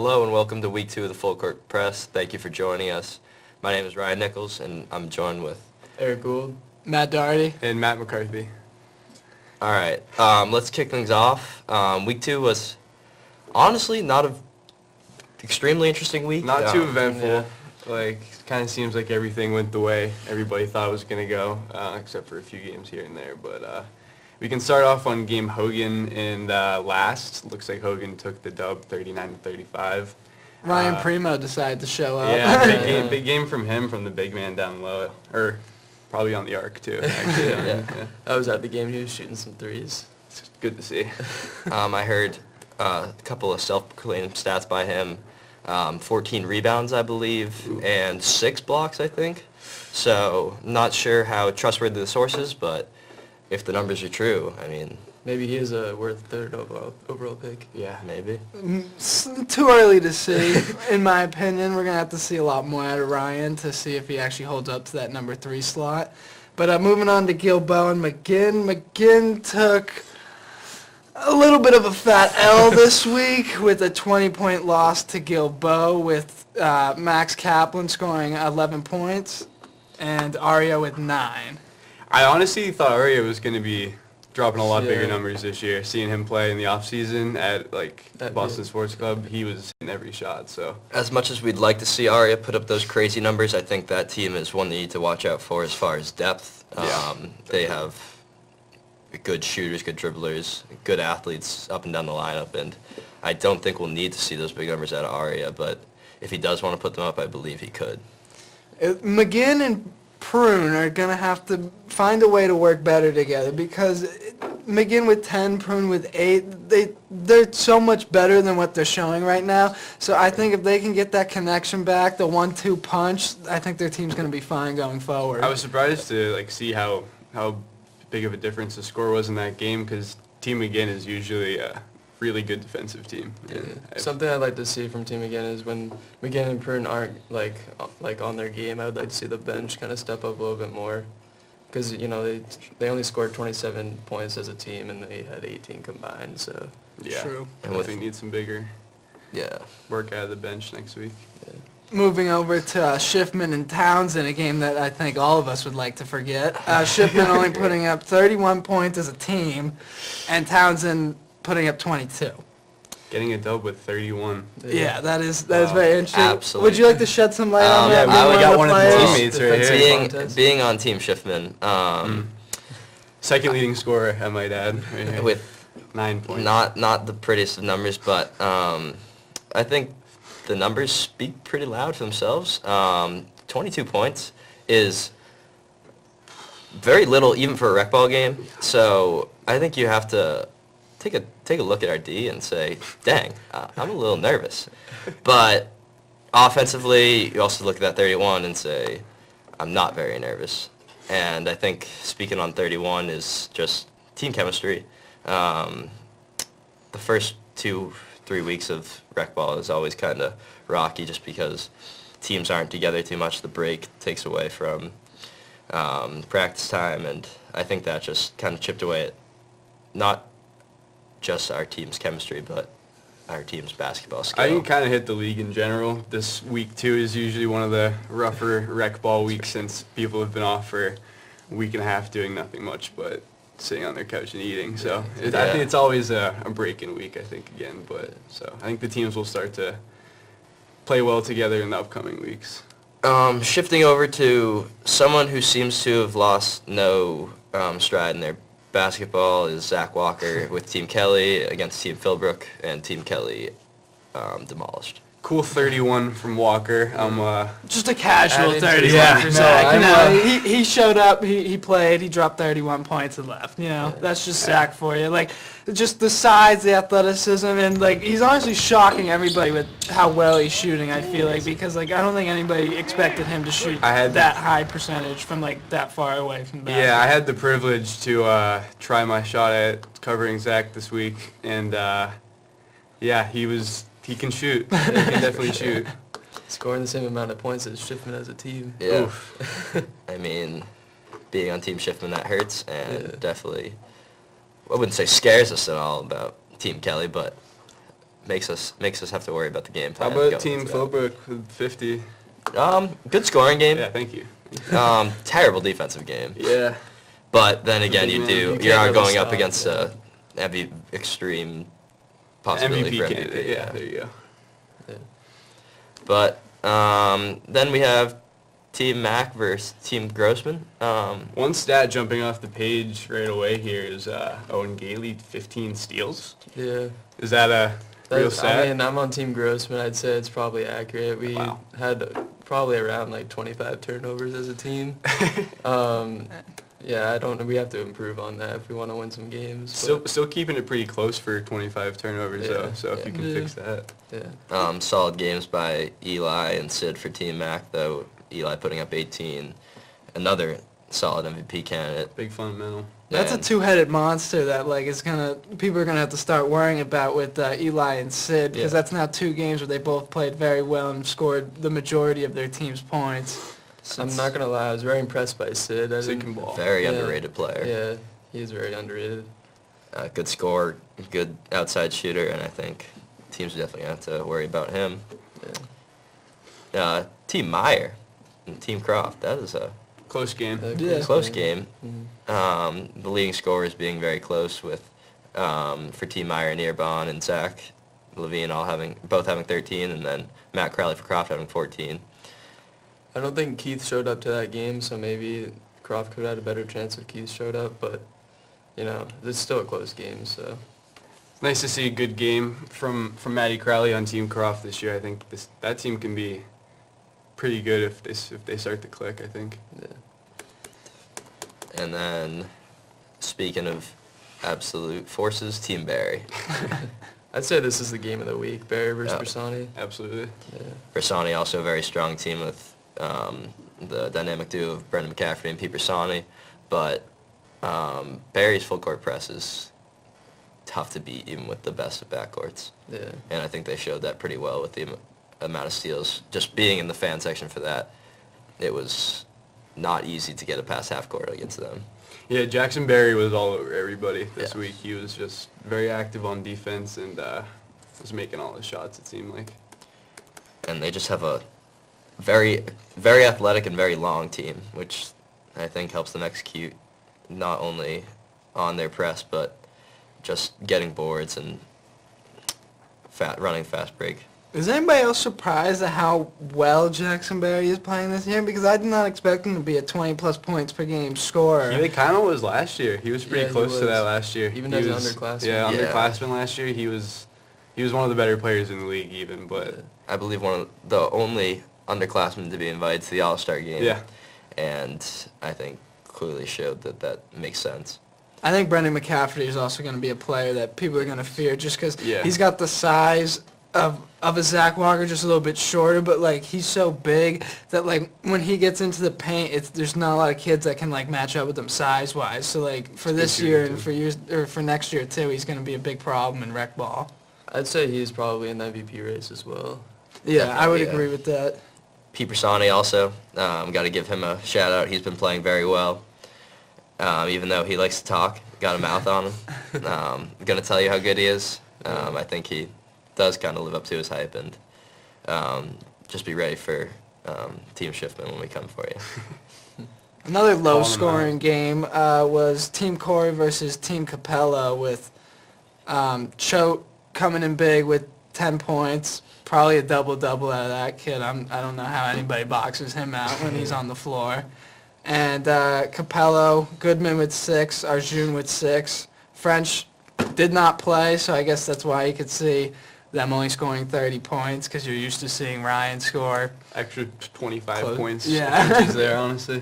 Hello and welcome to Week 2 of the Full Court Press. Thank you for joining us. My name is Ryan Nichols and I'm joined with Gould, Matt Doherty, and Matt McCarthy. All right, let's kick things off. Week 2 was honestly not an extremely interesting week. Not too eventful. Yeah. Kind of seems like everything went the way everybody thought it was going to go, except for a few games here and there. But we can start off on game Hogan and last. Looks like Hogan took the dub 39-35. Ryan Primo decided to show up. Yeah, big game from him, from the big man down low, or probably on the arc too. Actually, yeah. I was at the game. He was shooting some threes. It's good to see. I heard a couple of self-proclaimed stats by him. 14 rebounds, I believe, and 6 blocks, I think. So, not sure how trustworthy the source is, but if the numbers are true, I mean... Maybe he is worth third overall pick. Yeah, maybe. It's too early to see, in my opinion. We're going to have to see a lot more out of Ryan to see if he actually holds up to that number 3 slot. But moving on to Gilboa and McGinn. McGinn took a little bit of a fat L this week with a 20-point loss to Gilboa, with Max Kaplan scoring 11 points and Aria with 9. I honestly thought Aria was going to be dropping a lot bigger numbers this year. Seeing him play in the offseason at Boston Sports Club, he was hitting every shot. So as much as we'd like to see Aria put up those crazy numbers, I think that team is one they need to watch out for as far as depth. They have good shooters, good dribblers, good athletes up and down the lineup, and I don't think we'll need to see those big numbers out of Aria, but if he does want to put them up, I believe he could. McGinn and Prune are going to have to find a way to work better together, because McGinn with 10, Prune with 8, they're so much better than what they're showing right now. So I think if they can get that connection back, the 1-2 punch, I think their team's going to be fine going forward. I was surprised to see how big of a difference the score was in that game, because Team McGinn is usually a really good defensive team. Yeah. Something I'd like to see from Team McGinn is when McGinn and Prune aren't like on their game, I would like to see the bench kind of step up a little bit more, because they only scored 27 points as a team and they had 18 combined. So yeah, true. And they need some bigger work out of the bench next week. Yeah. Moving over to Schiffman and Townsend, a game that I think all of us would like to forget. Schiffman only putting up 31 points as a team, and Townsend putting up 22. Getting a dub with 31. Yeah, that is very interesting. Absolutely. Would you like to shed some light on that? We got one of the players? teammates right here. Being on Team Schiffman, second leading scorer, I might add, right here. with 9 points. Not the prettiest of numbers, but I think the numbers speak pretty loud for themselves. 22 points is very little even for a RecBall game. So I think you have to take a look at our D and say, dang, I'm a little nervous. But offensively, you also look at that 31 and say, I'm not very nervous. And I think speaking on 31 is just team chemistry. The first 2-3 weeks of RecBall is always kind of rocky just because teams aren't together too much. The break takes away from practice time, and I think that just kind of chipped away at not just our team's chemistry, but our team's basketball skill. I think kind of hit the league in general. This week 2 is usually one of the rougher RecBall weeks, since people have been off for a week and a half doing nothing much but sitting on their couch and eating. So I think it's always a break-in week, I think, again. But so I think the teams will start to play well together in the upcoming weeks. Shifting over to someone who seems to have lost no stride in their basketball is Zach Walker with Team Kelly against Team Philbrook, and Team Kelly demolished. Cool 31 from Walker. Just a casual 31 for no, Zach. He showed up, he played, he dropped 31 points and left. That's just Zach for you. Just the size, the athleticism, and he's honestly shocking everybody with how well he's shooting, I feel like, because I don't think anybody expected him to shoot that high percentage from that far away from the basket. Yeah, I had the privilege to try my shot at covering Zach this week, and he can shoot. He can definitely shoot. Scoring the same amount of points as Schiffman as a team. Yeah. I mean, being on Team Schiffman, that hurts, and definitely, I wouldn't say scares us at all about Team Kelly, but makes us have to worry about the game How plan. about going Team into that. Philbrook with 50? Good scoring game. Yeah, thank you. Terrible defensive game. Yeah. But then again, big man. you You are can't really going up stop, against yeah. a heavy, extreme possibility MVP for MVP. candidate. Yeah, there you go. Yeah. But then we have Team Mac versus Team Grossman. One stat jumping off the page right away here is Owen Gailey, 15 steals. Yeah. Is that a real stat? I mean, I'm on Team Grossman. I'd say it's probably accurate. We Wow. had probably around like 25 turnovers as a team. Yeah, we have to improve on that if we want to win some games. Still keeping it pretty close for 25 turnovers, Yeah. though, so if Yeah. you can fix that. Yeah. Solid games by Eli and Sid for Team Mac, though. Eli putting up 18. Another solid MVP candidate. Big fundamental. That's a And- two-headed monster that like is people are gonna have to start worrying about with Eli and Sid because Yeah. that's now 2 games where they both played very well and scored the majority of their team's points. I'm not gonna lie, I was very impressed by Sid. I Sid didn't- can ball. Very Yeah. underrated player. Yeah, he is very underrated. Good scorer, good outside shooter, and I think teams are definitely going to have to worry about him. Yeah. Team Meyer and Team Croft, that is a Close game. Yeah. close game. Mhm. The leading scorers being very close with, for Team Meyer, Nearbon and Zach Levine both having 13, and then Matt Crowley for Croft having 14. I don't think Keith showed up to that game, so maybe Croft could have had a better chance if Keith showed up, but, it's still a close game, so. It's nice to see a good game from Matty Crowley on Team Croft this year. I think that team can be pretty good if they start to click, I think. Yeah. And then, speaking of absolute forces, Team Barry. I'd say this is the game of the week, Barry versus Yeah. Bersani. Absolutely. Yeah. Bersani also a very strong team with the dynamic duo of Brendan McCaffrey and Pete Bersani, but Barry's full court press is tough to beat even with the best of backcourts, Yeah. and I think they showed that pretty well with the amount of steals. Just being in the fan section for that, it was not easy to get it past half court against them. Yeah, Jackson Berry was all over everybody this Yeah. week. He was just very active on defense and was making all his shots, it seemed like. And they just have a very, very athletic and very long team, which I think helps them execute not only on their press, but just getting boards and running fast break. Is anybody else surprised at how well Jackson Berry is playing this year? Because I did not expect him to be a 20-plus points per game scorer. He kind of was last year. He was pretty Yeah, he close to was. that last year. Even He as an was- underclassman. Yeah, Yeah. underclassman last year. He was one of the better players in the league even, but I believe one of the only underclassmen to be invited to the All-Star game. yeah. And I think clearly showed that makes sense. I think Brendan McCaffrey is also going to be a player that people are going to fear just because Yeah. he's got the size of a Zach Walker, just a little bit shorter, but like he's so big that like when he gets into the paint, there's not a lot of kids that can like match up with him size-wise. So like for this Good year shooting, and too. for years or for next year too, he's going to be a big problem in RecBall. I'd say he's probably in the MVP race as well. Yeah, I would Definitely, yeah. agree with that. Pete Bersani also, got to give him a shout out. He's been playing very well. Even though he likes to talk, got a mouth on him. I'm going to tell you how good he is. I think he does kind of live up to his hype, and just be ready for Team Schiffman when we come for you. Another Calling low-scoring game was Team Corey versus Team Capella with Choate coming in big with 10 points. Probably a double-double out of that kid. I don't know how anybody boxes him out when he's on the floor. And Capello, Goodman with 6, Arjun with 6. French did not play, so I guess that's why you could see them only scoring 30 points because you're used to seeing Ryan score. Extra 25 Close. points. Yeah. Frenchie's there, honestly.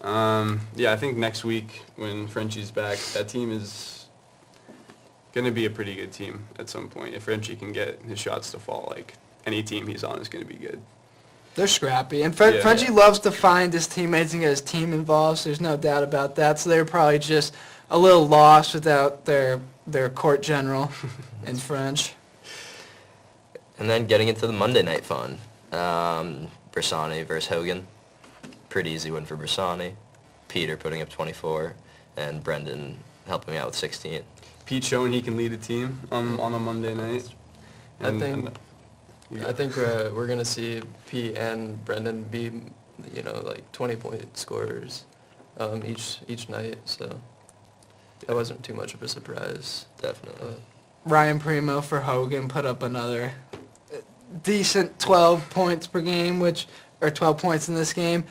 Yeah, I think next week when Frenchie's back, that team is going to be a pretty good team at some point. If Frenchie can get his shots to fall, like any team he's on is going to be good. They're scrappy. And Yeah. Frenchie loves to find his teammates and get his team involved, so there's no doubt about that. So they were probably just a little lost without their court general in French. And then getting into the Monday night fun. Bersani versus Hogan. Pretty easy win for Bersani. Peter putting up 24, and Brendan helping out with 16. Pete showing he can lead a team on a Monday night. I think we're gonna see Pete and Brendan be, like 20-point scorers, each night. So that wasn't too much of a surprise. Definitely. Ryan Primo for Hogan put up another decent 12 points per game, or 12 points in this game,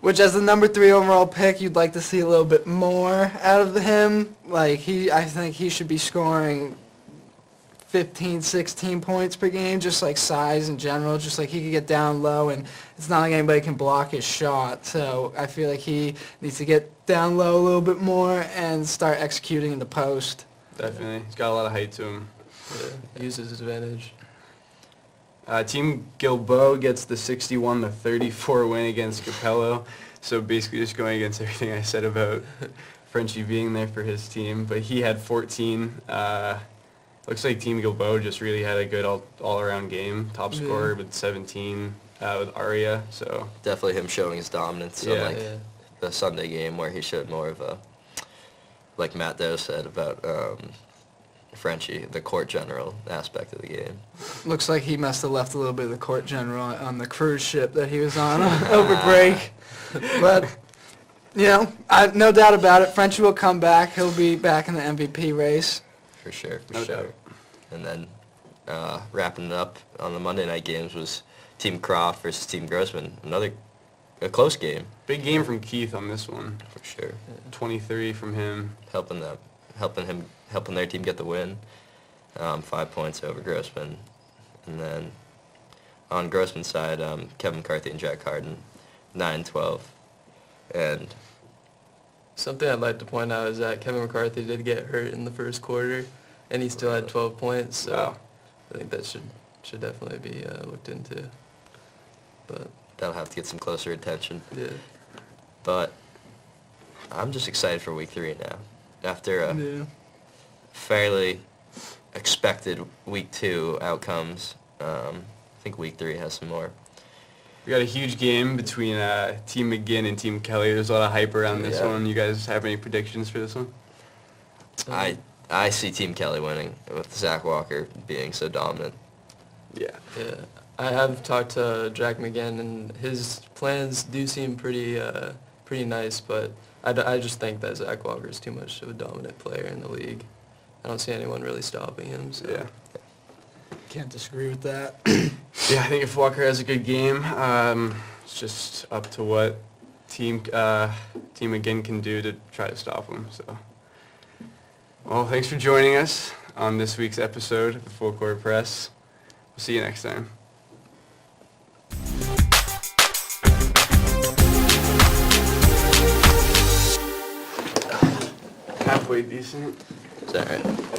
which as the number 3 overall pick, you'd like to see a little bit more out of him. I think he should be scoring 15, 16 points per game, just like size in general, just like he could get down low, and it's not like anybody can block his shot. So I feel like he needs to get down low a little bit more and start executing in the post. Definitely. He's got a lot of height to him. Yeah, use his advantage. Team Gilboa gets the 61-34 win against Capello. So basically just going against everything I said about Frenchie being there for his team. But he had 14. Looks like Team Gilboa just really had a good all-around game. Top scorer with 17 with Aria. So Definitely him showing his dominance. Yeah. Unlike the Sunday game where he showed more of a, like Matt Doe said about Frenchie, the court general aspect of the game. Looks like he must have left a little bit of the court general on the cruise ship that he was on over break. But, no doubt about it, Frenchie will come back. He'll be back in the MVP race. For sure, for No sure. doubt. And then wrapping it up on the Monday night games was Team Croft versus Team Grossman. A close game. big game from Keith on this one. For sure. 23 from him. Helping their team get the win. 5 points over Grossman. And then on Grossman's side, Kevin McCarthy and Jack Harden, 9-12. And Something I'd like to point out is that Kevin McCarthy did get hurt in the first quarter, and he still had 12 points. So Wow. I think that should definitely be looked into. But that'll have to get some closer attention. yeah, But I'm just excited for week 3 now. After a fairly expected week 2 outcomes, I think week 3 has some more. We got a huge game between Team McGinn and Team Kelly. There's a lot of hype around this Yeah. one. You guys have any predictions for this one? I see Team Kelly winning with Zach Walker being so dominant. Yeah. yeah. I have talked to Jack McGinn, and his plans do seem pretty nice, but I just think that Zach Walker is too much of a dominant player in the league. I don't see anyone really stopping him. So. Yeah. Can't disagree with that. Yeah, I think if Walker has a good game, it's just up to what Team McGinn can do to try to stop him. So, well, thanks for joining us on this week's episode of the Full Court Press. We'll see you next time. Halfway decent. Is that right?